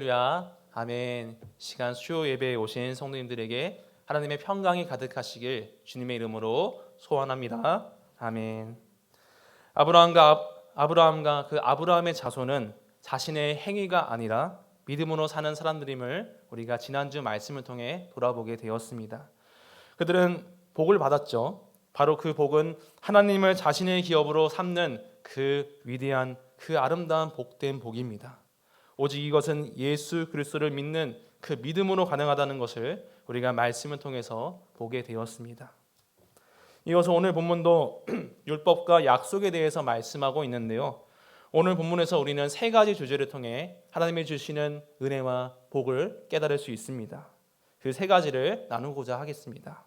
할렐루야, 아멘. 시간 수요 예배에 오신 성도님들에게 하나님의 평강이 가득하시길 주님의 이름으로 소원합니다. 아멘. 아브라함과 그 아브라함의 자손은 자신의 행위가 아니라 믿음으로 사는 사람들임을 우리가 지난주 말씀을 통해 돌아보게 되었습니다. 그들은 복을 받았죠. 바로 그 복은 하나님을 자신의 기업으로 삼는 그 위대한, 그 아름다운 복된 복입니다. 오직 이것은 예수 그리스도를 믿는 그 믿음으로 가능하다는 것을 우리가 말씀을 통해서 보게 되었습니다. 이어서 오늘 본문도 율법과 약속에 대해서 말씀하고 있는데요. 오늘 본문에서 우리는 세 가지 주제를 통해 하나님이 주시는 은혜와 복을 깨달을 수 있습니다. 그 세 가지를 나누고자 하겠습니다.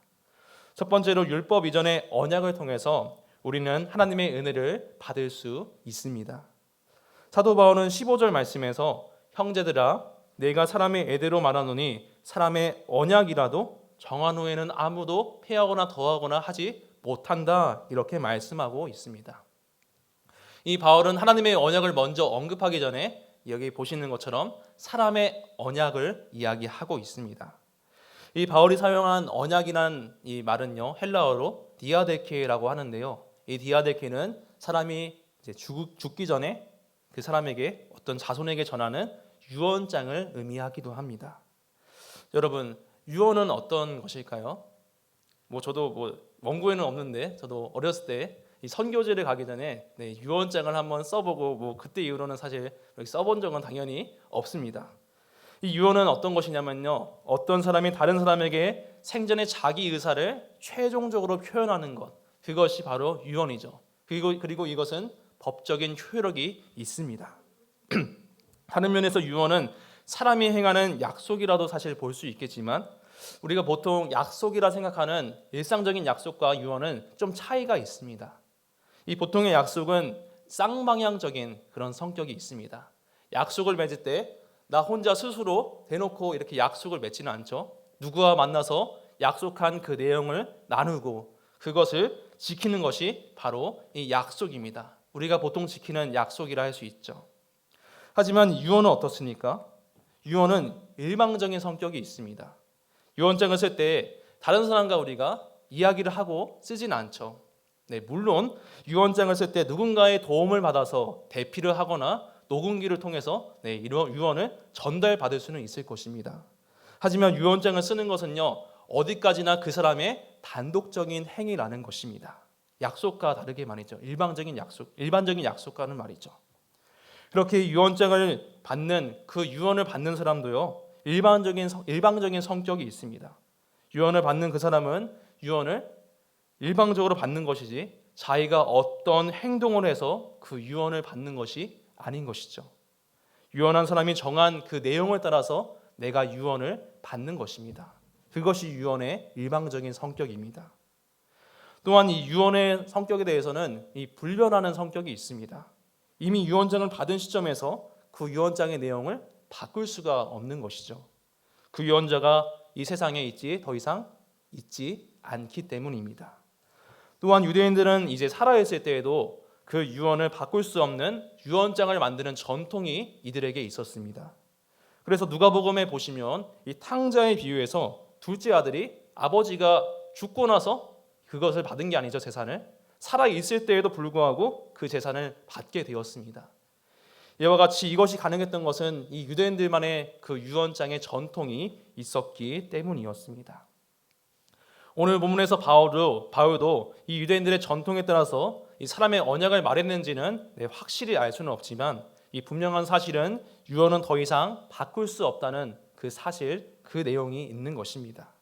첫 번째로 율법 이전의 언약을 통해서 우리는 하나님의 은혜를 받을 수 있습니다. 사도 바울은 15절 말씀에서 형제들아 내가 사람의 애대로 말하노니 사람의 언약이라도 정한 후에는 아무도 폐하거나 더하거나 하지 못한다 이렇게 말씀하고 있습니다. 이 바울은 하나님의 언약을 먼저 언급하기 전에 여기 보시는 것처럼 사람의 언약을 이야기하고 있습니다. 이 바울이 사용한 언약이란 이 말은요 헬라어로 디아데케라고 하는데요. 이 디아데케는 사람이 이제 죽기 전에 그 사람에게 어떤 자손에게 전하는 유언장을 의미하기도 합니다. 여러분, 유언은 어떤 것일까요? 저도 원고에는 없는데 저도 어렸을 때 이 선교제를 가기 전에 유언장을 한번 써보고 그때 이후로는 사실 써본 적은 당연히 없습니다. 이 유언은 어떤 것이냐면요, 어떤 사람이 다른 사람에게 생전에 자기 의사를 최종적으로 표현하는 것, 그것이 바로 유언이죠. 그리고 이것은 법적인 효력이 있습니다. 다른 면에서 유언은 사람이 행하는 약속이라도 사실 볼 수 있겠지만 우리가 보통 약속이라 생각하는 일상적인 약속과 유언은 좀 차이가 있습니다. 이 보통의 약속은 쌍방향적인 그런 성격이 있습니다. 약속을 맺을 때 나 혼자 스스로 대놓고 이렇게 약속을 맺지는 않죠. 누구와 만나서 약속한 그 내용을 나누고 그것을 지키는 것이 바로 이 약속입니다. 우리가 보통 지키는 약속이라 할 수 있죠. 하지만 유언은 어떻습니까? 유언은 일방적인 성격이 있습니다. 유언장을 쓸 때 다른 사람과 우리가 이야기를 하고 쓰진 않죠. 물론 유언장을 쓸 때 누군가의 도움을 받아서 대피를 하거나 녹음기를 통해서 이런 유언을 전달받을 수는 있을 것입니다. 하지만 유언장을 쓰는 것은요 어디까지나 그 사람의 단독적인 행위라는 것입니다. 약속과 다르게 말이죠. 일반적인 약속과는 말이죠. 그렇게 유언장을 받는 그 유언을 받는 사람도요 일방적인 성격이 있습니다. 유언을 받는 그 사람은 유언을 일방적으로 받는 것이지 자기가 어떤 행동을 해서 그 유언을 받는 것이 아닌 것이죠. 유언한 사람이 정한 그 내용을 따라서 내가 유언을 받는 것입니다. 그것이 유언의 일방적인 성격입니다. 또한 이 유언의 성격에 대해서는 이 불변하는 성격이 있습니다. 이미 유언장을 받은 시점에서 그 유언장의 내용을 바꿀 수가 없는 것이죠. 그 유언자가 이 세상에 더 이상 있지 않기 때문입니다. 또한 유대인들은 이제 살아있을 때에도 그 유언을 바꿀 수 없는 유언장을 만드는 전통이 이들에게 있었습니다. 그래서 누가복음에 보시면 이 탕자의 비유에서 둘째 아들이 아버지가 죽고 나서 그것을 받은 게 아니죠, 재산을. 살아있을 때에도 불구하고 그 재산을 받게 되었습니다. 이와 같이 이것이 가능했던 것은 이 유대인들만의 그 유언장의 전통이 있었기 때문이었습니다. 오늘 본문에서 바울도 이 유대인들의 전통에 따라서 이 사람의 언약을 말했는지는 확실히 알 수는 없지만 이 분명한 사실은 유언은 더 이상 바꿀 수 없다는 그 사실, 그 내용이 있는 것입니다.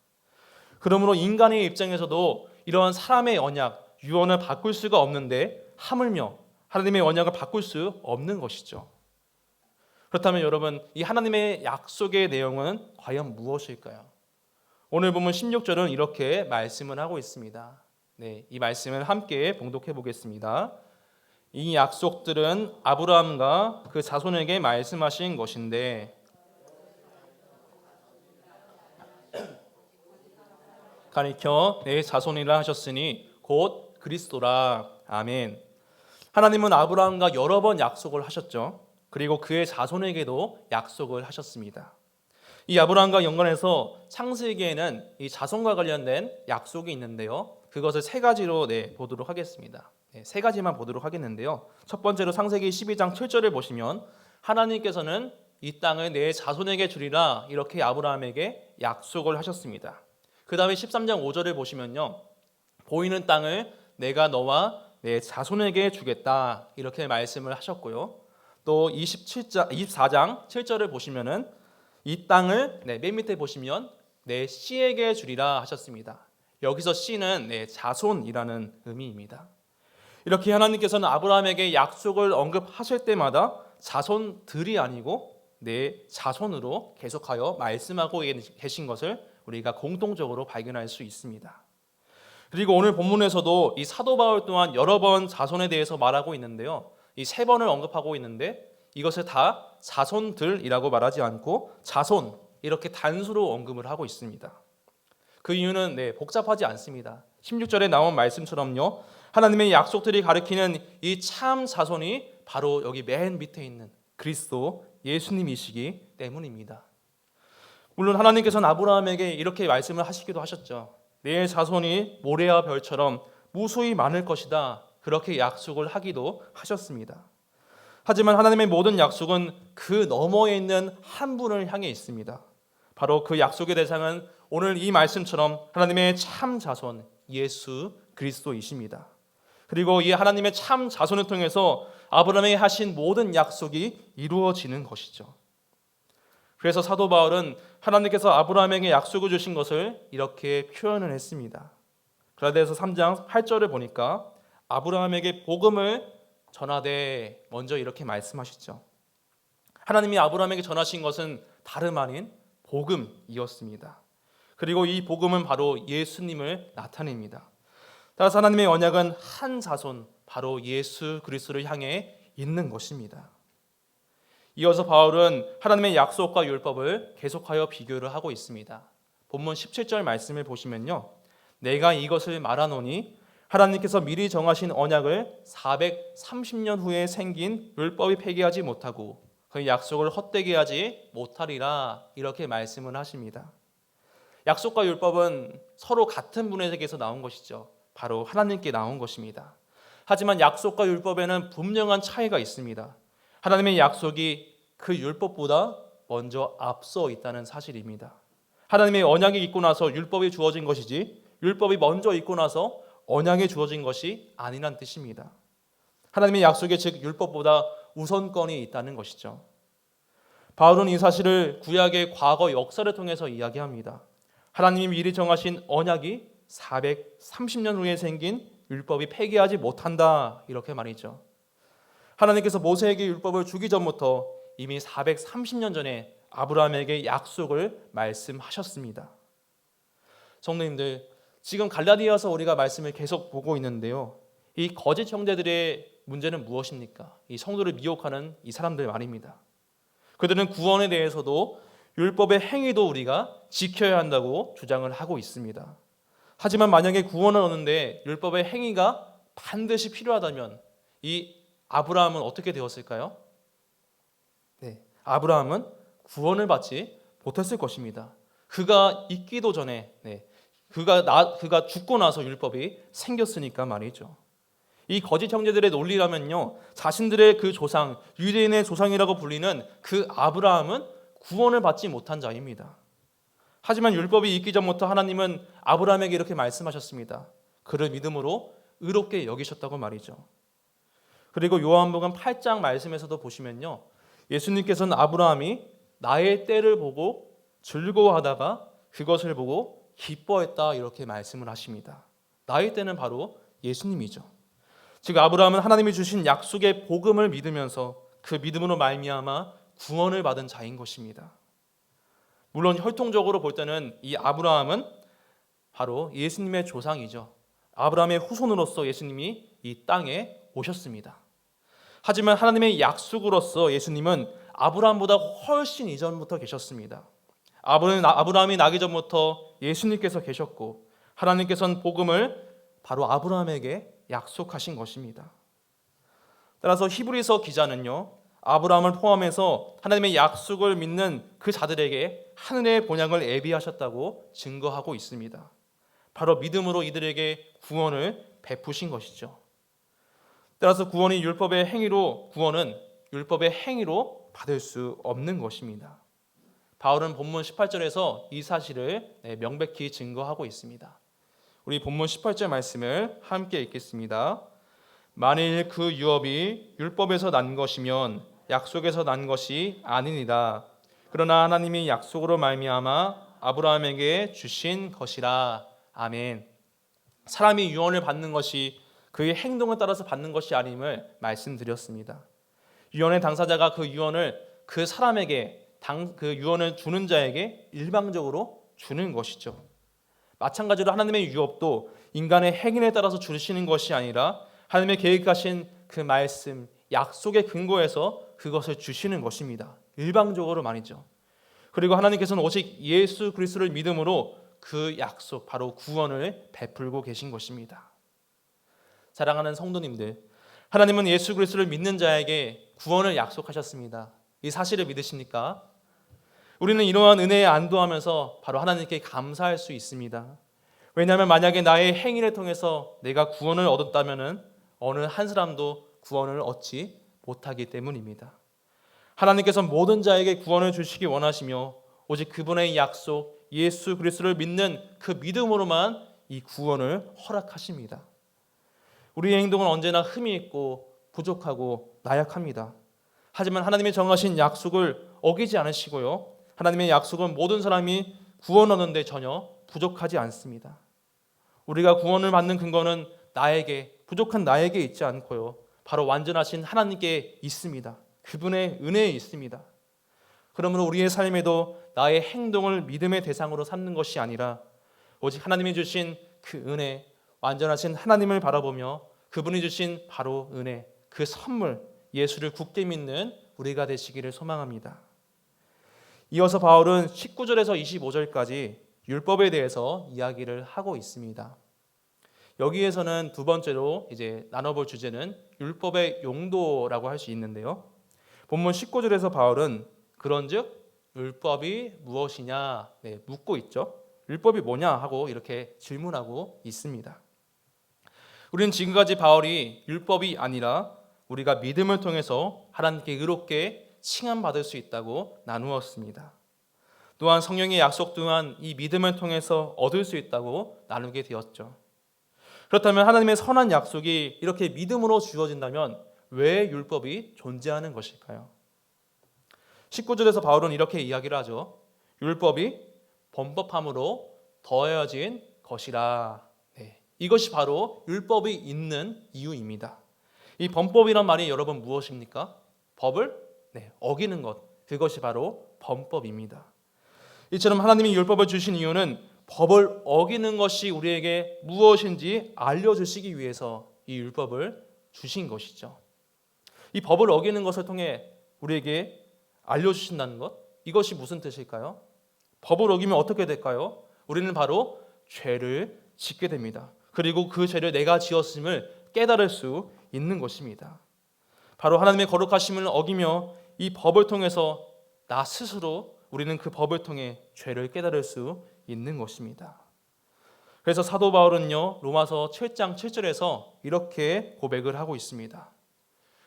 그러므로 인간의 입장에서도 이러한 사람의 언약, 유언을 바꿀 수가 없는데 하물며 하나님의 언약을 바꿀 수 없는 것이죠. 그렇다면 여러분, 이 하나님의 약속의 내용은 과연 무엇일까요? 오늘 보면 16절은 이렇게 말씀을 하고 있습니다. 이 말씀을 함께 봉독해 보겠습니다. 이 약속들은 아브라함과 그 자손에게 말씀하신 것인데 가리켜 내 자손이라 하셨으니 곧 그리스도라. 아멘. 하나님은 아브라함과 여러 번 약속을 하셨죠. 그리고 그의 자손에게도 약속을 하셨습니다. 이 아브라함과 연관해서 창세기에는 이 자손과 관련된 약속이 있는데요. 그것을 세 가지로 보도록 하겠습니다. 세 가지만 보도록 하겠는데요. 첫 번째로 창세기 12장 7절을 보시면 하나님께서는 이 땅을 내 자손에게 주리라 이렇게 아브라함에게 약속을 하셨습니다. 그 다음에 13장 5절을 보시면요. 보이는 땅을 내가 너와 내 자손에게 주겠다 이렇게 말씀을 하셨고요. 또 24장 7절을 보시면은 이 땅을 맨 밑에 보시면 내 씨에게 주리라 하셨습니다. 여기서 씨는 내 자손이라는 의미입니다. 이렇게 하나님께서는 아브라함에게 약속을 언급하실 때마다 자손들이 아니고 내 자손으로 계속하여 말씀하고 계신 것을 우리가 공통적으로 발견할 수 있습니다. 그리고 오늘 본문에서도 이 사도 바울 또한 여러 번 자손에 대해서 말하고 있는데요. 이 세 번을 언급하고 있는데 이것을 다 자손들이라고 말하지 않고 자손 이렇게 단수로 언급을 하고 있습니다. 그 이유는 복잡하지 않습니다. 16절에 나온 말씀처럼요. 하나님의 약속들이 가리키는 이 참 자손이 바로 여기 맨 밑에 있는 그리스도 예수님이시기 때문입니다. 물론 하나님께서는 아브라함에게 이렇게 말씀을 하시기도 하셨죠. 내 자손이 모래와 별처럼 무수히 많을 것이다. 그렇게 약속을 하기도 하셨습니다. 하지만 하나님의 모든 약속은 그 너머에 있는 한 분을 향해 있습니다. 바로 그 약속의 대상은 오늘 이 말씀처럼 하나님의 참 자손 예수 그리스도이십니다. 그리고 이 하나님의 참 자손을 통해서 아브라함에게 하신 모든 약속이 이루어지는 것이죠. 그래서 사도 바울은 하나님께서 아브라함에게 약속을 주신 것을 이렇게 표현을 했습니다. 갈라디아서 3장 8절을 보니까 아브라함에게 복음을 전하되 먼저 이렇게 말씀하시죠. 하나님이 아브라함에게 전하신 것은 다름 아닌 복음이었습니다. 그리고 이 복음은 바로 예수님을 나타냅니다. 따라서 하나님의 언약은 한 자손 바로 예수 그리스도를 향해 있는 것입니다. 이어서 바울은 하나님의 약속과 율법을 계속하여 비교를 하고 있습니다. 본문 17절 말씀을 보시면요. 내가 이것을 말하노니 하나님께서 미리 정하신 언약을 430년 후에 생긴 율법이 폐기하지 못하고 그 약속을 헛되게 하지 못하리라 이렇게 말씀을 하십니다. 약속과 율법은 서로 같은 분에게서 나온 것이죠. 바로 하나님께 나온 것입니다. 하지만 약속과 율법에는 분명한 차이가 있습니다. 하나님의 약속이 그 율법보다 먼저 앞서 있다는 사실입니다. 하나님의 언약이 있고 나서 율법이 주어진 것이지 율법이 먼저 있고 나서 언약이 주어진 것이 아니란 뜻입니다. 하나님의 약속에 즉 율법보다 우선권이 있다는 것이죠. 바울은 이 사실을 구약의 과거 역사를 통해서 이야기합니다. 하나님이 미리 정하신 언약이 430년 후에 생긴 율법이 폐기하지 못한다 이렇게 말이죠. 하나님께서 모세에게 율법을 주기 전부터 이미 430년 전에 아브라함에게 약속을 말씀하셨습니다. 성도님들, 지금 갈라디아서 우리가 말씀을 계속 보고 있는데요. 이 거짓 형제들의 문제는 무엇입니까? 이 성도를 미혹하는 이 사람들 말입니다. 그들은 구원에 대해서도 율법의 행위도 우리가 지켜야 한다고 주장을 하고 있습니다. 하지만 만약에 구원을 얻는데 율법의 행위가 반드시 필요하다면 이 아브라함은 어떻게 되었을까요? 아브라함은 구원을 받지 못했을 것입니다. 그가 있기도 전에 그가 죽고 나서 율법이 생겼으니까 말이죠. 이 거짓 형제들의 논리라면요, 자신들의 그 조상, 유대인의 조상이라고 불리는 그 아브라함은 구원을 받지 못한 자입니다. 하지만 율법이 있기 전부터 하나님은 아브라함에게 이렇게 말씀하셨습니다. 그를 믿음으로 의롭게 여기셨다고 말이죠. 그리고 요한복음 8장 말씀에서도 보시면요, 예수님께서는 아브라함이 나의 때를 보고 즐거워하다가 그것을 보고 기뻐했다 이렇게 말씀을 하십니다. 나의 때는 바로 예수님이죠. 즉 아브라함은 하나님이 주신 약속의 복음을 믿으면서 그 믿음으로 말미암아 구원을 받은 자인 것입니다. 물론 혈통적으로 볼 때는 이 아브라함은 바로 예수님의 조상이죠. 아브라함의 후손으로서 예수님이 이 땅에 오셨습니다. 하지만 하나님의 약속으로서 예수님은 아브라함보다 훨씬 이전부터 계셨습니다. 아브라함이 나기 전부터 예수님께서 계셨고 하나님께서는 복음을 바로 아브라함에게 약속하신 것입니다. 따라서 히브리서 기자는요, 아브라함을 포함해서 하나님의 약속을 믿는 그 자들에게 하늘의 본향을 예비하셨다고 증거하고 있습니다. 바로 믿음으로 이들에게 구원을 베푸신 것이죠. 따라서 구원은 율법의 행위로 받을 수 없는 것입니다. 바울은 본문 18절에서 이 사실을 명백히 증거하고 있습니다. 우리 본문 18절 말씀을 함께 읽겠습니다. 만일 그 유업이 율법에서 난 것이면 약속에서 난 것이 아니니라. 그러나 하나님이 약속으로 말미암아 아브라함에게 주신 것이라. 아멘. 사람이 유언을 받는 것이 그의 행동에 따라서 받는 것이 아님을 말씀드렸습니다. 유언의 당사자가 그 유언을 그 사람에게 그 유언을 주는 자에게 일방적으로 주는 것이죠. 마찬가지로 하나님의 유업도 인간의 행위에 따라서 주시는 것이 아니라 하나님의 계획하신 그 말씀, 약속의 근거에서 그것을 주시는 것입니다. 일방적으로 말이죠. 그리고 하나님께서는 오직 예수 그리스도를 믿음으로 그 약속, 바로 구원을 베풀고 계신 것입니다. 사랑하는 성도님들, 하나님은 예수 그리스도를 믿는 자에게 구원을 약속하셨습니다. 이 사실을 믿으십니까? 우리는 이러한 은혜에 안도하면서 바로 하나님께 감사할 수 있습니다. 왜냐하면 만약에 나의 행위를 통해서 내가 구원을 얻었다면 어느 한 사람도 구원을 얻지 못하기 때문입니다. 하나님께서 모든 자에게 구원을 주시기 원하시며 오직 그분의 약속 예수 그리스도를 믿는 그 믿음으로만 이 구원을 허락하십니다. 우리의 행동은 언제나 흠이 있고 부족하고 나약합니다. 하지만 하나님이 정하신 약속을 어기지 않으시고요. 하나님의 약속은 모든 사람이 구원 얻는데 전혀 부족하지 않습니다. 우리가 구원을 받는 근거는 부족한 나에게 있지 않고요. 바로 완전하신 하나님께 있습니다. 그분의 은혜에 있습니다. 그러므로 우리의 삶에도 나의 행동을 믿음의 대상으로 삼는 것이 아니라 오직 하나님이 주신 그 은혜, 완전하신 하나님을 바라보며 그분이 주신 바로 은혜, 그 선물, 예수를 굳게 믿는 우리가 되시기를 소망합니다. 이어서 바울은 19절에서 25절까지 율법에 대해서 이야기를 하고 있습니다. 여기에서는 두 번째로 이제 나눠볼 주제는 율법의 용도라고 할 수 있는데요. 본문 19절에서 바울은 그런즉 율법이 무엇이냐 묻고 있죠. 율법이 뭐냐 하고 이렇게 질문하고 있습니다. 우리는 지금까지 바울이 율법이 아니라 우리가 믿음을 통해서 하나님께 의롭게 칭함받을 수 있다고 나누었습니다. 또한 성령의 약속 또한 이 믿음을 통해서 얻을 수 있다고 나누게 되었죠. 그렇다면 하나님의 선한 약속이 이렇게 믿음으로 주어진다면 왜 율법이 존재하는 것일까요? 19절에서 바울은 이렇게 이야기를 하죠. 율법이 범법함으로 더해진 것이라. 이것이 바로 율법이 있는 이유입니다. 이 범법이란 말이 여러분 무엇입니까? 법을 어기는 것, 그것이 바로 범법입니다. 이처럼 하나님이 율법을 주신 이유는 법을 어기는 것이 우리에게 무엇인지 알려주시기 위해서 이 율법을 주신 것이죠. 이 법을 어기는 것을 통해 우리에게 알려주신다는 것, 이것이 무슨 뜻일까요? 법을 어기면 어떻게 될까요? 우리는 바로 죄를 짓게 됩니다. 그리고 그 죄를 내가 지었음을 깨달을 수 있는 것입니다. 바로 하나님의 거룩하심을 어기며 이 법을 통해서 나 스스로 우리는 그 법을 통해 죄를 깨달을 수 있는 것입니다. 그래서 사도 바울은요, 로마서 7장 7절에서 이렇게 고백을 하고 있습니다.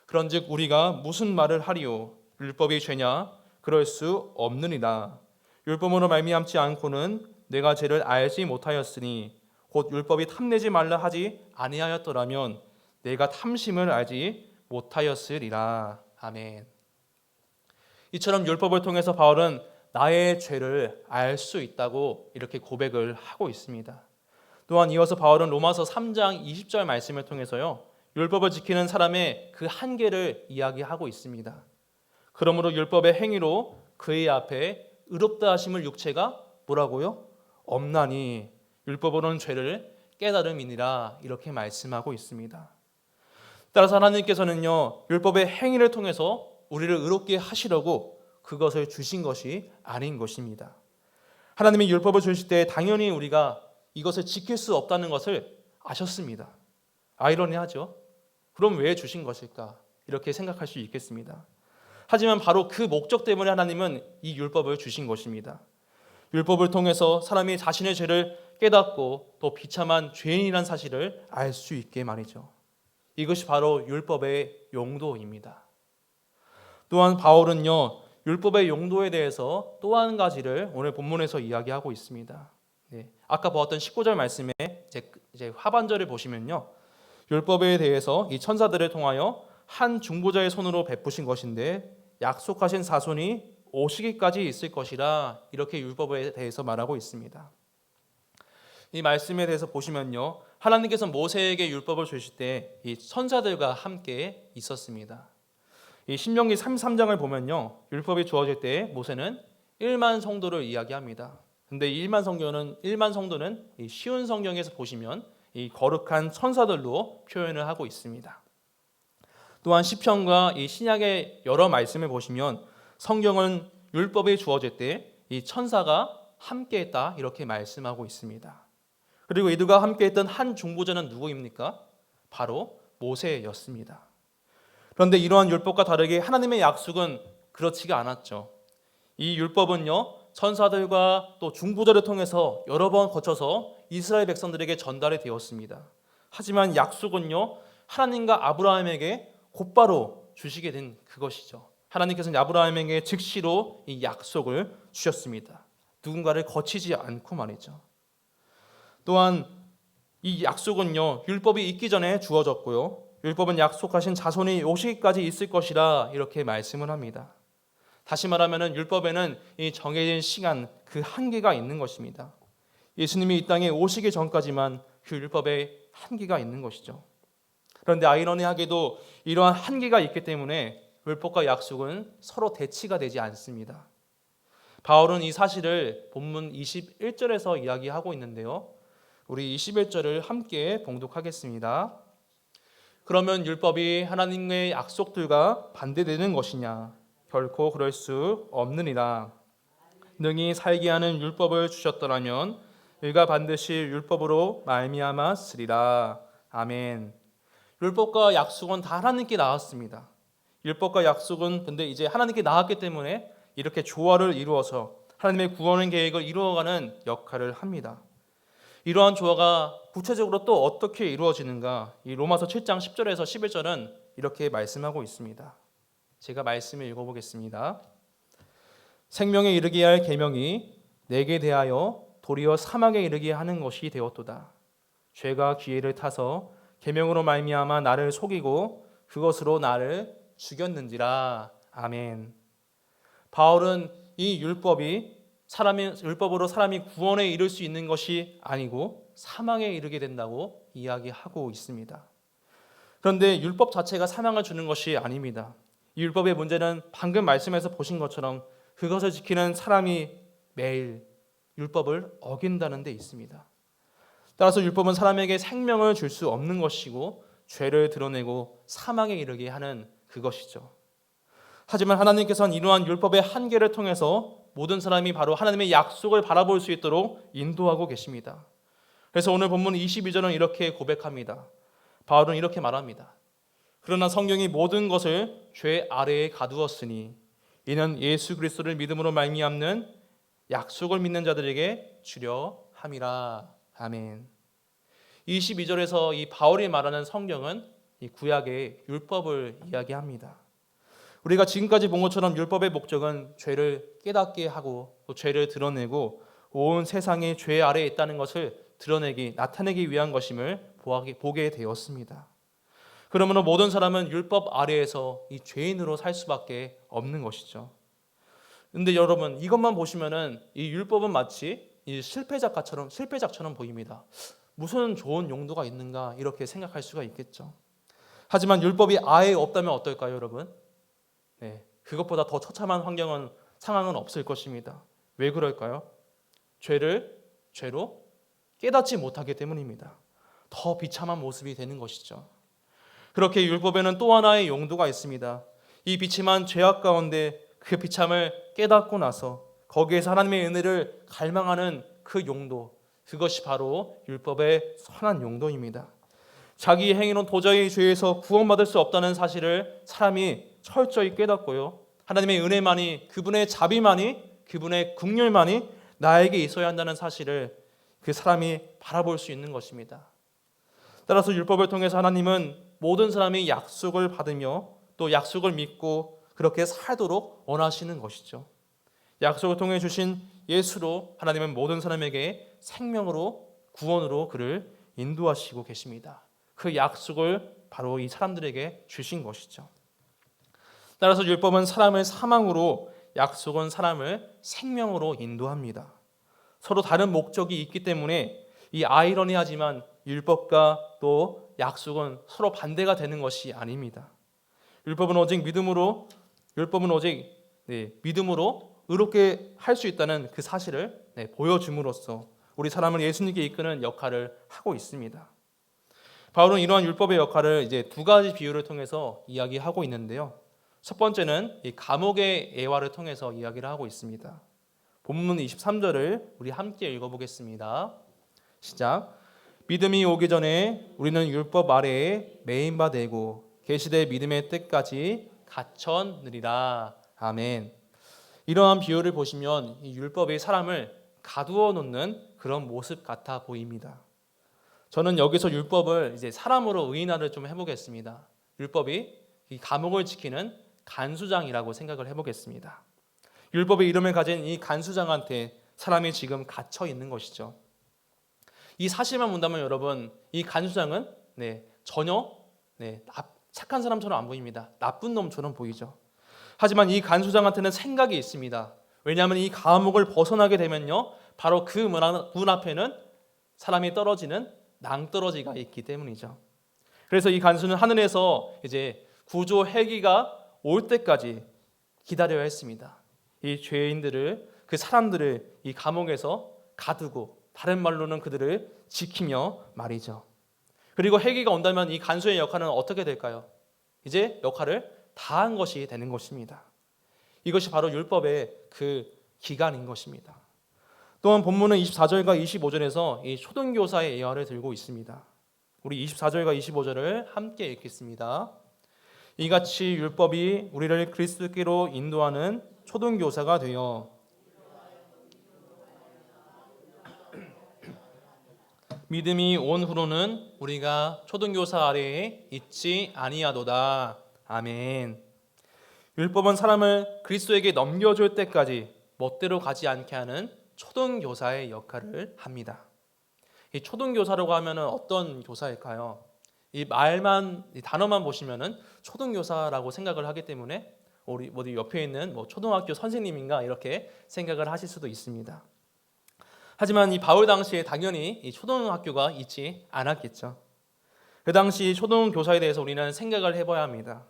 그런즉 우리가 무슨 말을 하리요? 율법이 죄냐? 그럴 수 없느니라. 율법으로 말미암지 않고는 내가 죄를 알지 못하였으니 곧 율법이 탐내지 말라 하지 아니하였더라면 내가 탐심을 알지 못하였으리라. 아멘. 이처럼 율법을 통해서 바울은 나의 죄를 알 수 있다고 이렇게 고백을 하고 있습니다. 또한 이어서 바울은 로마서 3장 20절 말씀을 통해서요, 율법을 지키는 사람의 그 한계를 이야기하고 있습니다. 그러므로 율법의 행위로 그의 앞에 의롭다 하심을 육체가 뭐라고요? 없나니 율법으로는 죄를 깨달음이니라 이렇게 말씀하고 있습니다. 따라서 하나님께서는요, 율법의 행위를 통해서 우리를 의롭게 하시려고 그것을 주신 것이 아닌 것입니다. 하나님이 율법을 주실 때 당연히 우리가 이것을 지킬 수 없다는 것을 아셨습니다. 아이러니하죠? 그럼 왜 주신 것일까? 이렇게 생각할 수 있겠습니다. 하지만 바로 그 목적 때문에 하나님은 이 율법을 주신 것입니다. 율법을 통해서 사람이 자신의 죄를 깨닫고 또 비참한 죄인이라는 사실을 알 수 있게 말이죠. 이것이 바로 율법의 용도입니다. 또한 바울은요, 율법의 용도에 대해서 또 한 가지를 오늘 본문에서 이야기하고 있습니다. 아까 보았던 19절 말씀에 이제 하반절을 보시면요, 율법에 대해서 이 천사들을 통하여 한 중보자의 손으로 베푸신 것인데 약속하신 자손이 오시기까지 있을 것이라, 이렇게 율법에 대해서 말하고 있습니다. 이 말씀에 대해서 보시면요, 하나님께서 모세에게 율법을 주실 때 이 천사들과 함께 있었습니다. 이 신명기 33장을 보면요, 율법이 주어질 때 모세는 1만 성도를 이야기합니다. 근데 1만 성도는 이 쉬운 성경에서 보시면 이 거룩한 천사들로 표현을 하고 있습니다. 또한 시편과 이 신약의 여러 말씀을 보시면 성경은 율법이 주어질 때 이 천사가 함께했다, 이렇게 말씀하고 있습니다. 그리고 이들과 함께했던 한 중보자는 누구입니까? 바로 모세였습니다. 그런데 이러한 율법과 다르게 하나님의 약속은 그렇지가 않았죠. 이 율법은요, 천사들과 또 중보자를 통해서 여러 번 거쳐서 이스라엘 백성들에게 전달이 되었습니다. 하지만 약속은요, 하나님과 아브라함에게 곧바로 주시게 된 그것이죠. 하나님께서는 아브라함에게 즉시로 이 약속을 주셨습니다. 누군가를 거치지 않고 말이죠. 또한 이 약속은요, 율법이 있기 전에 주어졌고요, 율법은 약속하신 자손이 오시기까지 있을 것이라, 이렇게 말씀을 합니다. 다시 말하면 율법에는 이 정해진 시간, 그 한계가 있는 것입니다. 예수님이 이 땅에 오시기 전까지만 그 율법에 한계가 있는 것이죠. 그런데 아이러니하게도 이러한 한계가 있기 때문에 율법과 약속은 서로 대치가 되지 않습니다. 바울은 이 사실을 본문 21절에서 이야기하고 있는데요, 우리 21절을 함께 봉독하겠습니다. 그러면 율법이 하나님의 약속들과 반대되는 것이냐? 결코 그럴 수 없느니라. 능히 살게 하는 율법을 주셨더라면 이가 반드시 율법으로 말미암아 쓰리라. 아멘. 율법과 약속은 다 하나님께 나왔습니다. 율법과 약속은 근데 이제 하나님께 나왔기 때문에 이렇게 조화를 이루어서 하나님의 구원의 계획을 이루어가는 역할을 합니다. 이러한 조화가 구체적으로 또 어떻게 이루어지는가? 이 로마서 7장 10절에서 11절은 이렇게 말씀하고 있습니다. 제가 말씀을 읽어보겠습니다. 생명에 이르게 할 계명이 내게 대하여 도리어 사망에 이르게 하는 것이 되었도다. 죄가 기회를 타서 계명으로 말미암아 나를 속이고 그것으로 나를 죽였는지라. 아멘. 바울은 이 율법으로 사람이 구원에 이를 수 있는 것이 아니고 사망에 이르게 된다고 이야기하고 있습니다. 그런데 율법 자체가 사망을 주는 것이 아닙니다. 이 율법의 문제는 방금 말씀에서 보신 것처럼 그것을 지키는 사람이 매일 율법을 어긴다는 데 있습니다. 따라서 율법은 사람에게 생명을 줄 수 없는 것이고 죄를 드러내고 사망에 이르게 하는 그것이죠. 하지만 하나님께서는 이러한 율법의 한계를 통해서 모든 사람이 바로 하나님의 약속을 바라볼 수 있도록 인도하고 계십니다. 그래서 오늘 본문 22절은 이렇게 고백합니다. 바울은 이렇게 말합니다. 그러나 성경이 모든 것을 죄 아래에 가두었으니 이는 예수 그리스도를 믿음으로 말미암는 약속을 믿는 자들에게 주려 함이라. 아멘. 22절에서 이 바울이 말하는 성경은 이 구약의 율법을 이야기합니다. 우리가 지금까지 본 것처럼 율법의 목적은 죄를 깨닫게 하고 또 죄를 드러내고 온 세상이 죄 아래에 있다는 것을 나타내기 위한 것임을 보게 되었습니다. 그러므로 모든 사람은 율법 아래에서 이 죄인으로 살 수밖에 없는 것이죠. 그런데 여러분, 이것만 보시면은 이 율법은 마치 이 실패작처럼 보입니다. 무슨 좋은 용도가 있는가 이렇게 생각할 수가 있겠죠. 하지만 율법이 아예 없다면 어떨까요, 여러분? 그것보다 더 처참한 상황은 없을 것입니다. 왜 그럴까요? 죄로 깨닫지 못하기 때문입니다. 더 비참한 모습이 되는 것이죠. 그렇게 율법에는 또 하나의 용도가 있습니다. 이 비참한 죄악 가운데 그 비참을 깨닫고 나서 거기에서 하나님의 은혜를 갈망하는 그 용도, 그것이 바로 율법의 선한 용도입니다. 자기의 행위는 도저히 죄에서 구원받을 수 없다는 사실을 사람이 철저히 깨닫고요, 하나님의 은혜만이, 그분의 자비만이, 그분의 긍휼만이 나에게 있어야 한다는 사실을 그 사람이 바라볼 수 있는 것입니다. 따라서 율법을 통해서 하나님은 모든 사람이 약속을 받으며 또 약속을 믿고 그렇게 살도록 원하시는 것이죠. 약속을 통해 주신 예수로 하나님은 모든 사람에게 생명으로, 구원으로 그를 인도하시고 계십니다. 그 약속을 바로 이 사람들에게 주신 것이죠. 따라서 율법은 사람을 사망으로, 약속은 사람을 생명으로 인도합니다. 서로 다른 목적이 있기 때문에 이 아이러니하지만 율법과 또 약속은 서로 반대가 되는 것이 아닙니다. 율법은 오직 믿음으로 의롭게 할 수 있다는 그 사실을 보여줌으로써 우리 사람을 예수님께 이끄는 역할을 하고 있습니다. 바울은 이러한 율법의 역할을 이제 두 가지 비유를 통해서 이야기하고 있는데요. 첫 번째는 이 감옥의 애화를 통해서 이야기를 하고 있습니다. 본문 23절을 우리 함께 읽어보겠습니다. 시작. 믿음이 오기 전에 우리는 율법 아래에 매인 바 되고 계시되 믿음의 때까지 갇혔느니라. 아멘. 이러한 비유를 보시면 이 율법이 사람을 가두어 놓는 그런 모습 같아 보입니다. 저는 여기서 율법을 이제 사람으로 의인화를 좀 해보겠습니다. 율법이 이 감옥을 지키는 간수장이라고 생각을 해보겠습니다. 율법의 이름을 가진 이 간수장한테 사람이 지금 갇혀 있는 것이죠. 이 사실만 본다면 여러분, 이 간수장은 전혀 착한 사람처럼 안 보입니다. 나쁜 놈처럼 보이죠. 하지만 이 간수장한테는 생각이 있습니다. 왜냐하면 이 감옥을 벗어나게 되면요, 바로 그 문 앞에는 사람이 떨어지는 낭떠러지가 있기 때문이죠. 그래서 이 간수는 하늘에서 이제 구조 헬기가 올 때까지 기다려야 했습니다. 이 죄인들을, 그 사람들을 이 감옥에서 가두고, 다른 말로는 그들을 지키며 말이죠. 그리고 헬기가 온다면 이 간수의 역할은 어떻게 될까요? 이제 역할을 다한 것이 되는 것입니다. 이것이 바로 율법의 그 기간인 것입니다. 또한 본문은 24절과 25절에서 이 초등교사의 예화를 들고 있습니다. 우리 24절과 25절을 함께 읽겠습니다. 이같이 율법이 우리를 그리스도께로 인도하는 초등교사가 되어 믿음이 온 후로는 우리가 초등교사 아래에 있지 아니하도다. 아멘. 율법은 사람을 그리스도에게 넘겨줄 때까지 멋대로 가지 않게 하는 초등교사의 역할을 합니다. 이 초등교사라고 하면은 어떤 교사일까요? 이 단어만 보시면은 초등교사라고 생각을 하기 때문에 우리 어디 옆에 있는 초등학교 선생님인가 이렇게 생각을 하실 수도 있습니다. 하지만 이 바울 당시에 당연히 이 초등학교가 있지 않았겠죠. 그 당시 초등교사에 대해서 우리는 생각을 해봐야 합니다.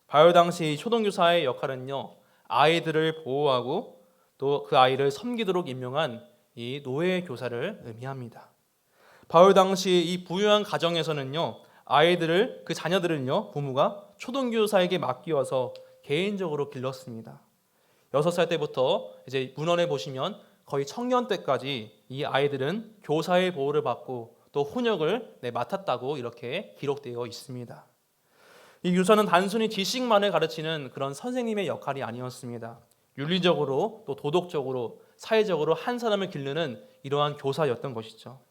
바울 당시 초등교사의 역할은요, 아이들을 보호하고 또 그 아이를 섬기도록 임명한 이 노예 교사를 의미합니다. 바울 당시 이 부유한 가정에서는요, 그 자녀들은요, 부모가 초등교사에게 맡기어서 개인적으로 길렀습니다. 6살 때부터 이제 문헌에 보시면 거의 청년 때까지 이 아이들은 교사의 보호를 받고 또 훈육을 맡았다고 이렇게 기록되어 있습니다. 이 교사는 단순히 지식만을 가르치는 그런 선생님의 역할이 아니었습니다. 윤리적으로 또 도덕적으로 사회적으로 한 사람을 기르는 이러한 교사였던 것이죠.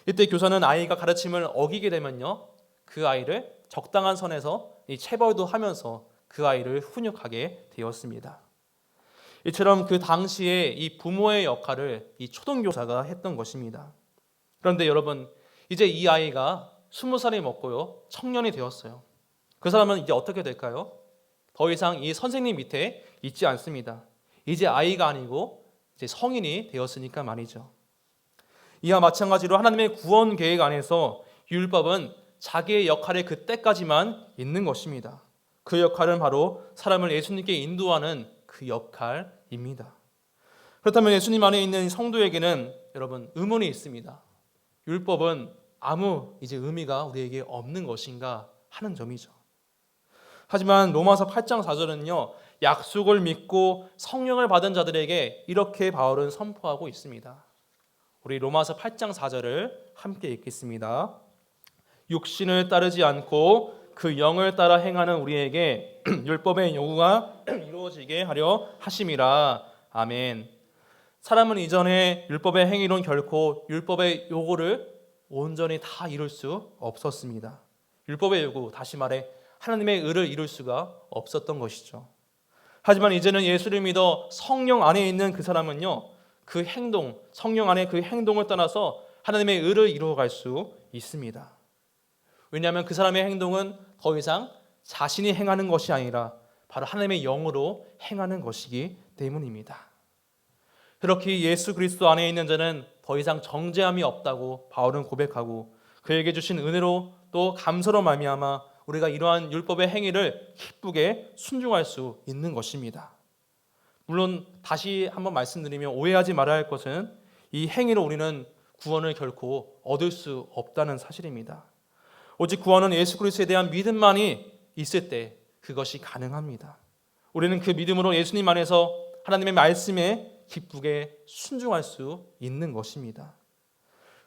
이때 교사는 아이가 가르침을 어기게 되면요, 그 아이를 적당한 선에서 이 체벌도 하면서 그 아이를 훈육하게 되었습니다. 이처럼 그 당시에 이 부모의 역할을 이 초등교사가 했던 것입니다. 그런데 여러분, 이제 이 아이가 20살이 먹고요, 청년이 되었어요. 그 사람은 이제 어떻게 될까요? 더 이상 이 선생님 밑에 있지 않습니다. 이제 아이가 아니고 이제 성인이 되었으니까 말이죠. 이와 마찬가지로 하나님의 구원 계획 안에서 율법은 자기의 역할에 그때까지만 있는 것입니다. 그 역할은 바로 사람을 예수님께 인도하는 그 역할입니다. 그렇다면 예수님 안에 있는 성도에게는 여러분 의문이 있습니다. 율법은 아무 이제 의미가 우리에게 없는 것인가 하는 점이죠. 하지만 로마서 8장 4절은요, 약속을 믿고 성령을 받은 자들에게 이렇게 바울은 선포하고 있습니다. 우리 로마서 8장 4절을 함께 읽겠습니다. 육신을 따르지 않고 그 영을 따라 행하는 우리에게 율법의 요구가 이루어지게 하려 하심이라. 아멘. 사람은 이전에 율법의 행위로는 결코 율법의 요구를 온전히 다 이룰 수 없었습니다. 율법의 요구, 다시 말해 하나님의 의를 이룰 수가 없었던 것이죠. 하지만 이제는 예수를 믿어 성령 안에 있는 그 사람은요, 그 행동, 성령 안에 그 행동을 떠나서 하나님의 의를 이루어갈 수 있습니다. 왜냐하면 그 사람의 행동은 더 이상 자신이 행하는 것이 아니라 바로 하나님의 영으로 행하는 것이기 때문입니다. 그렇게 예수 그리스도 안에 있는 자는 더 이상 정죄함이 없다고 바울은 고백하고, 그에게 주신 은혜로 또 감사로 말미암아 우리가 이러한 율법의 행위를 기쁘게 순종할 수 있는 것입니다. 물론 다시 한번 말씀드리면 오해하지 말아야 할 것은 이 행위로 우리는 구원을 결코 얻을 수 없다는 사실입니다. 오직 구원은 예수 그리스도에 대한 믿음만이 있을 때 그것이 가능합니다. 우리는 그 믿음으로 예수님 안에서 하나님의 말씀에 기쁘게 순종할 수 있는 것입니다.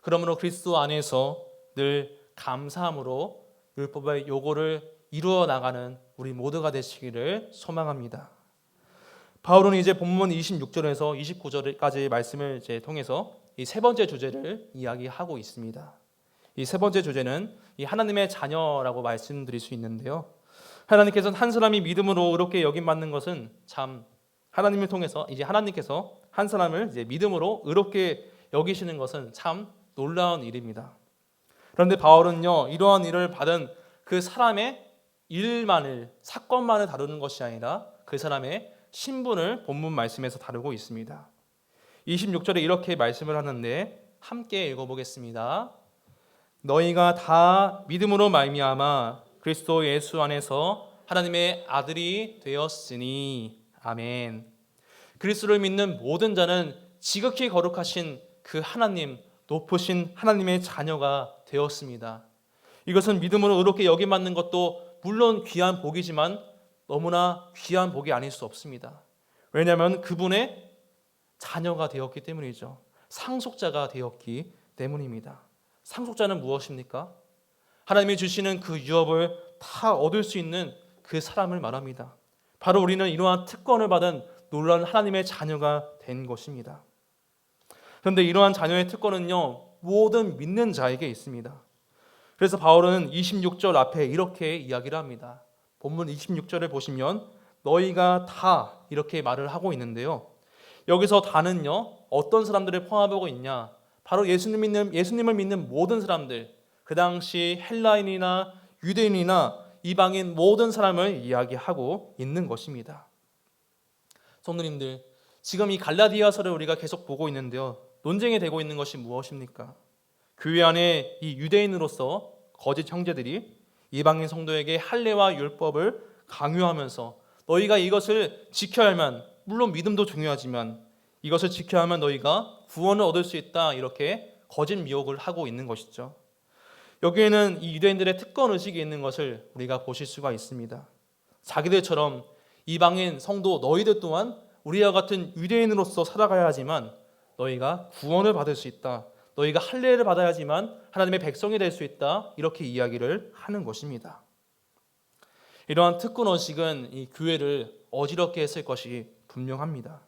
그러므로 그리스도 안에서 늘 감사함으로 율법의 요구를 이루어 나가는 우리 모두가 되시기를 소망합니다. 바울은 이제 본문 26절에서 29절까지의 말씀을 통해서 이 세 번째 주제를 이야기하고 있습니다. 이 세 번째 주제는 이 하나님의 자녀라고 말씀드릴 수 있는데요. 하나님께서는 한 사람이 믿음으로 의롭게 여김받는 것은 참 하나님을 통해서 이제 하나님께서 한 사람을 이제 믿음으로 의롭게 여기시는 것은 참 놀라운 일입니다. 그런데 바울은요, 이러한 일을 받은 그 사람의 일만을, 사건만을 다루는 것이 아니라 그 사람의 신분을 본문 말씀에서 다루고 있습니다. 26절에 이렇게 말씀을 하는데 함께 읽어보겠습니다. 너희가 다 믿음으로 말미암아 그리스도 예수 안에서 하나님의 아들이 되었으니. 아멘. 그리스도를 믿는 모든 자는 지극히 거룩하신 그 하나님, 높으신 하나님의 자녀가 되었습니다. 이것은 믿음으로 의롭게 여김받는 것도 물론 귀한 복이지만 너무나 귀한 복이 아닐 수 없습니다. 왜냐하면 그분의 자녀가 되었기 때문이죠. 상속자가 되었기 때문입니다. 상속자는 무엇입니까? 하나님이 주시는 그 유업을 다 얻을 수 있는 그 사람을 말합니다. 바로 우리는 이러한 특권을 받은 놀라운 하나님의 자녀가 된 것입니다. 그런데 이러한 자녀의 특권은요, 모든 믿는 자에게 있습니다. 그래서 바울은 26절 앞에 이렇게 이야기를 합니다. 본문 26절을 보시면 너희가 다 이렇게 말을 하고 있는데요. 여기서 다는요, 어떤 사람들을 포함하고 있냐? 바로 예수님을 믿는 모든 사람들, 그 당시 헬라인이나 유대인이나 이방인 모든 사람을 이야기하고 있는 것입니다. 성도님들, 지금 이 갈라디아서를 우리가 계속 보고 있는데요. 논쟁이 되고 있는 것이 무엇입니까? 교회 안에 이 유대인으로서 거짓 형제들이 이방인 성도에게 할례와 율법을 강요하면서 너희가 이것을 지켜야만, 물론 믿음도 중요하지만 이것을 지켜야만 너희가 구원을 얻을 수 있다, 이렇게 거짓 미혹을 하고 있는 것이죠. 여기에는 이 유대인들의 특권 의식이 있는 것을 우리가 보실 수가 있습니다. 자기들처럼 이방인 성도 너희들 또한 우리와 같은 유대인으로서 살아가야 하지만 너희가 구원을 받을 수 있다, 너희가 할례를 받아야지만 하나님의 백성이 될 수 있다, 이렇게 이야기를 하는 것입니다. 이러한 특권 의식은 이 교회를 어지럽게 했을 것이 분명합니다.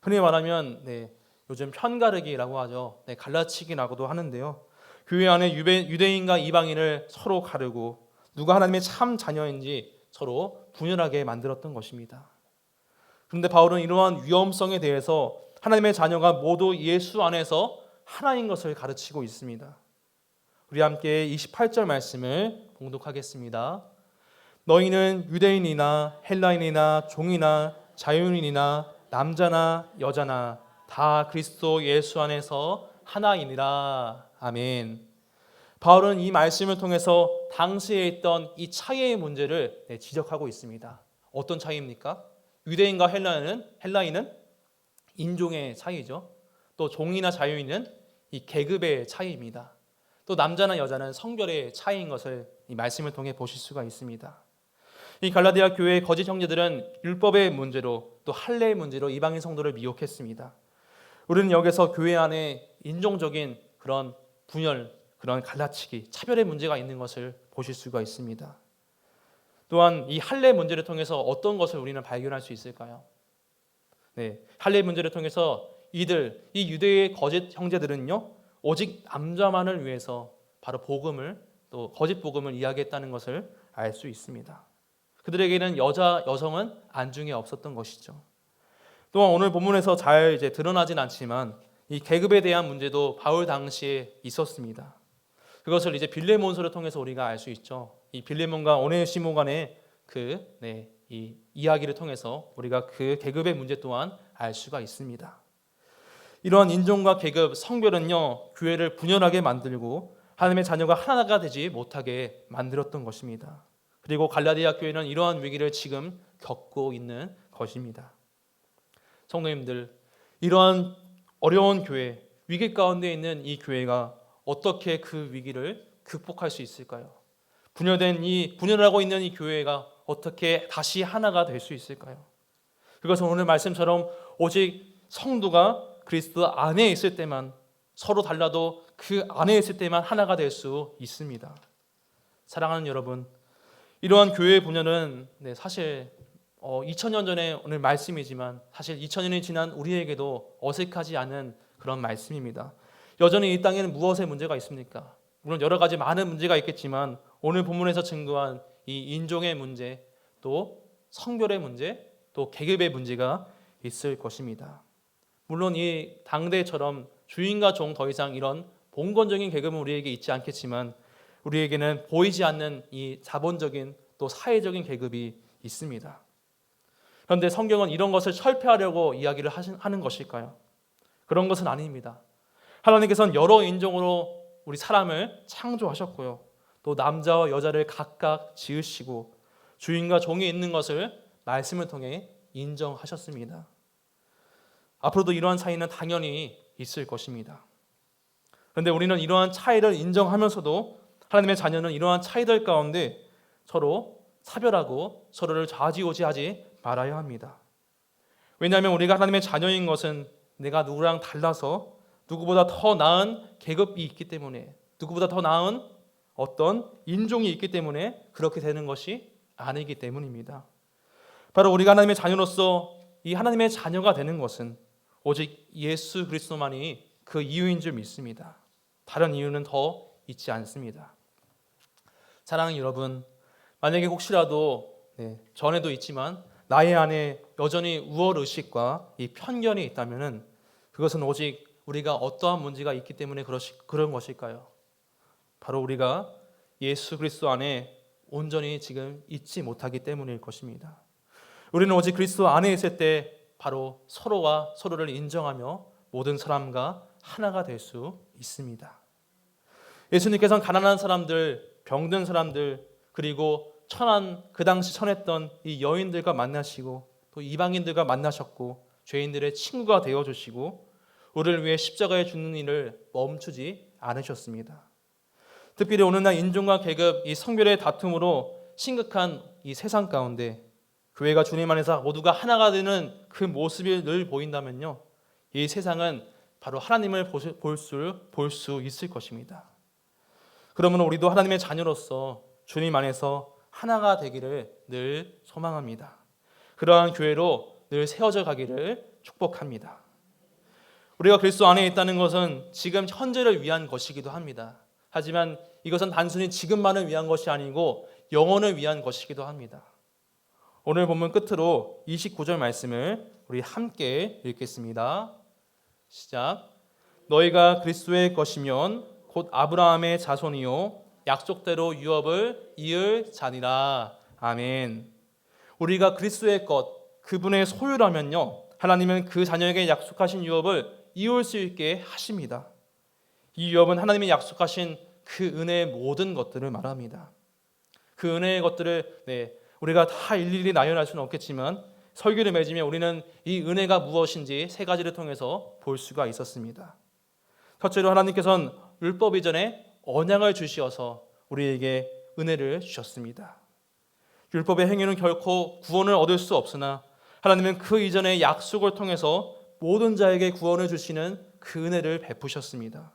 흔히 말하면 요즘 편가르기라고 하죠. 갈라치기라고도 하는데요. 교회 안에 유대인과 이방인을 서로 가르고 누가 하나님의 참 자녀인지 서로 분열하게 만들었던 것입니다. 그런데 바울은 이러한 위험성에 대해서 하나님의 자녀가 모두 예수 안에서 하나인 것을 가르치고 있습니다. 우리 함께 28절 말씀을 봉독하겠습니다. 너희는 유대인이나 헬라인이나 종이나 자유인이나 남자나 여자나 다 그리스도 예수 안에서 하나이니라. 아멘. 바울은 이 말씀을 통해서 당시에 있던 이 차이의 문제를 지적하고 있습니다. 어떤 차이입니까? 유대인과 헬라인은 인종의 차이죠. 또 종이나 자유인은 이 계급의 차이입니다. 또 남자나 여자는 성별의 차이인 것을 이 말씀을 통해 보실 수가 있습니다. 이 갈라디아 교회의 거짓 형제들은 율법의 문제로 또 할례의 문제로 이방인 성도를 미혹했습니다. 우리는 여기서 교회 안에 인종적인 그런 분열, 그런 갈라치기, 차별의 문제가 있는 것을 보실 수가 있습니다. 또한 이 할례 문제를 통해서 어떤 것을 우리는 발견할 수 있을까요? 네, 할례 문제를 통해서 이 유대의 거짓 형제들은요, 오직 남자만을 위해서 바로 복음을, 또 거짓 복음을 이야기했다는 것을 알 수 있습니다. 그들에게는 여성은 안중에 없었던 것이죠. 또한 오늘 본문에서 잘 이제 드러나진 않지만 이 계급에 대한 문제도 바울 당시에 있었습니다. 그것을 이제 빌레몬서를 통해서 우리가 알 수 있죠. 이 빌레몬과 오네시모 간의 이 이야기를 통해서 우리가 그 계급의 문제 또한 알 수가 있습니다. 이러한 인종과 계급, 성별은요, 교회를 분열하게 만들고 하나님의 자녀가 하나가 되지 못하게 만들었던 것입니다. 그리고 갈라디아 교회는 이러한 위기를 지금 겪고 있는 것입니다. 성도님들, 이러한 어려운 교회, 위기 가운데 있는 이 교회가 어떻게 그 위기를 극복할 수 있을까요? 분열하고 있는 이 교회가 어떻게 다시 하나가 될 수 있을까요? 그것은 오늘 말씀처럼 오직 성도가 그리스도 안에 있을 때만, 서로 달라도 그 안에 있을 때만 하나가 될 수 있습니다. 사랑하는 여러분, 이러한 교회의 분열은 사실 2000년 전에 오늘 말씀이지만 사실 2000년이 지난 우리에게도 어색하지 않은 그런 말씀입니다. 여전히 이 땅에는 무엇의 문제가 있습니까? 물론 여러 가지 많은 문제가 있겠지만 오늘 본문에서 증거한 이 인종의 문제, 또 성별의 문제, 또 계급의 문제가 있을 것입니다. 물론 이 당대처럼 주인과 종 더 이상 이런 봉건적인 계급은 우리에게 있지 않겠지만 우리에게는 보이지 않는 이 자본적인 또 사회적인 계급이 있습니다. 그런데 성경은 이런 것을 철폐하려고 이야기를 하는 것일까요? 그런 것은 아닙니다. 하나님께서는 여러 인종으로 우리 사람을 창조하셨고요. 또 남자와 여자를 각각 지으시고 주인과 종이 있는 것을 말씀을 통해 인정하셨습니다. 앞으로도 이러한 차이는 당연히 있을 것입니다. 그런데 우리는 이러한 차이를 인정하면서도 하나님의 자녀는 이러한 차이들 가운데 서로 차별하고 서로를 좌지우지하지 말아야 합니다. 왜냐하면 우리가 하나님의 자녀인 것은 내가 누구랑 달라서 누구보다 더 나은 계급이 있기 때문에, 누구보다 더 나은 어떤 인종이 있기 때문에 그렇게 되는 것이 아니기 때문입니다. 바로 우리가 하나님의 자녀로서 이 하나님의 자녀가 되는 것은 오직 예수 그리스도만이 그 이유인 줄 믿습니다. 다른 이유는 더 있지 않습니다. 사랑하는 여러분, 만약에 혹시라도 전에도 있지만 나의 안에 여전히 우월의식과 이 편견이 있다면 그것은 오직 우리가 어떠한 문제가 있기 때문에 그런 것일까요? 바로 우리가 예수 그리스도 안에 온전히 지금 있지 못하기 때문일 것입니다. 우리는 오직 그리스도 안에 있을 때 바로 서로가 서로를 인정하며 모든 사람과 하나가 될 수 있습니다. 예수님께서는 가난한 사람들, 병든 사람들, 그리고 그 당시 천했던 이 여인들과 만나시고 또 이방인들과 만나셨고 죄인들의 친구가 되어주시고 우리를 위해 십자가에 죽는 일을 멈추지 않으셨습니다. 특별히 오늘날 인종과 계급, 이 성별의 다툼으로 심각한 이 세상 가운데 교회가 주님 안에서 모두가 하나가 되는 그 모습이 늘 보인다면요, 이 세상은 바로 하나님을 볼 수 있을 것입니다. 그러면 우리도 하나님의 자녀로서 주님 안에서 하나가 되기를 늘 소망합니다. 그러한 교회로 늘 세워져 가기를 축복합니다. 우리가 그리스도 안에 있다는 것은 지금 현재를 위한 것이기도 합니다. 하지만 이것은 단순히 지금만을 위한 것이 아니고 영혼을 위한 것이기도 합니다. 오늘 본문 끝으로 29절 말씀을 우리 함께 읽겠습니다. 시작. 너희가 그리스도의 것이면 곧 아브라함의 자손이요 약속대로 유업을 이을 자니라. 아멘. 우리가 그리스도의 것, 그분의 소유라면요, 하나님은 그 자녀에게 약속하신 유업을 이룰 수 있게 하십니다. 이 유업은 하나님이 약속하신 그 은혜의 모든 것들을 말합니다. 그 은혜의 것들을 우리가 다 일일이 나열할 수는 없겠지만 설교를 맺으며 우리는 이 은혜가 무엇인지 세 가지를 통해서 볼 수가 있었습니다. 첫째로 하나님께서는 율법 이전에 언약을 주시어서 우리에게 은혜를 주셨습니다. 율법의 행위는 결코 구원을 얻을 수 없으나 하나님은 그 이전의 약속을 통해서 모든 자에게 구원을 주시는 그 은혜를 베푸셨습니다.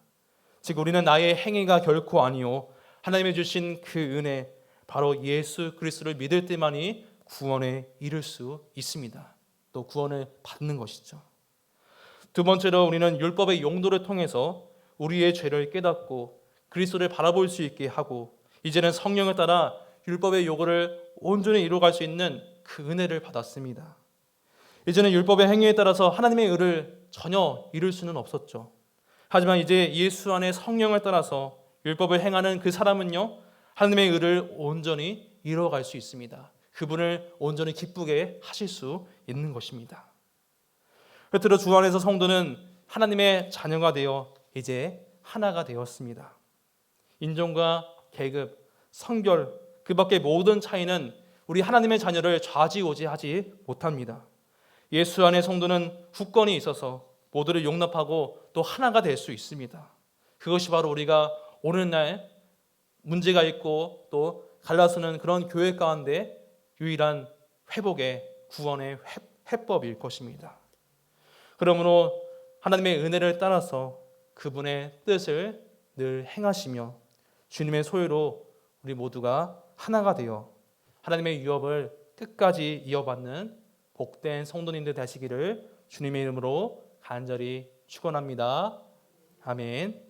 즉 우리는 나의 행위가 결코 아니요 하나님이 주신 그 은혜, 바로 예수 그리스도를 믿을 때만이 구원에 이를 수 있습니다. 또 구원을 받는 것이죠. 두 번째로 우리는 율법의 용도를 통해서 우리의 죄를 깨닫고 그리스도를 바라볼 수 있게 하고 이제는 성령을 따라 율법의 요구를 온전히 이루어갈 수 있는 그 은혜를 받았습니다. 이제는 율법의 행위에 따라서 하나님의 의를 전혀 이룰 수는 없었죠. 하지만 이제 예수 안에 성령을 따라서 율법을 행하는 그 사람은요, 하나님의 의를 온전히 이루어갈 수 있습니다. 그분을 온전히 기쁘게 하실 수 있는 것입니다. 끝으로 주 안에서 성도는 하나님의 자녀가 되어 이제 하나가 되었습니다. 인종과 계급, 성별, 그 밖의 모든 차이는 우리 하나님의 자녀를 좌지우지하지 못합니다. 예수 안의 성도는 후권이 있어서 모두를 용납하고 또 하나가 될 수 있습니다. 그것이 바로 우리가 오늘날 문제가 있고 또 갈라서는 그런 교회 가운데 유일한 회복의 구원의 해법일 것입니다. 그러므로 하나님의 은혜를 따라서 그분의 뜻을 늘 행하시며 주님의 소유로 우리 모두가 하나가 되어 하나님의 유업을 끝까지 이어받는 복된 성도님들 되시기를 주님의 이름으로 간절히 축원합니다. 아멘.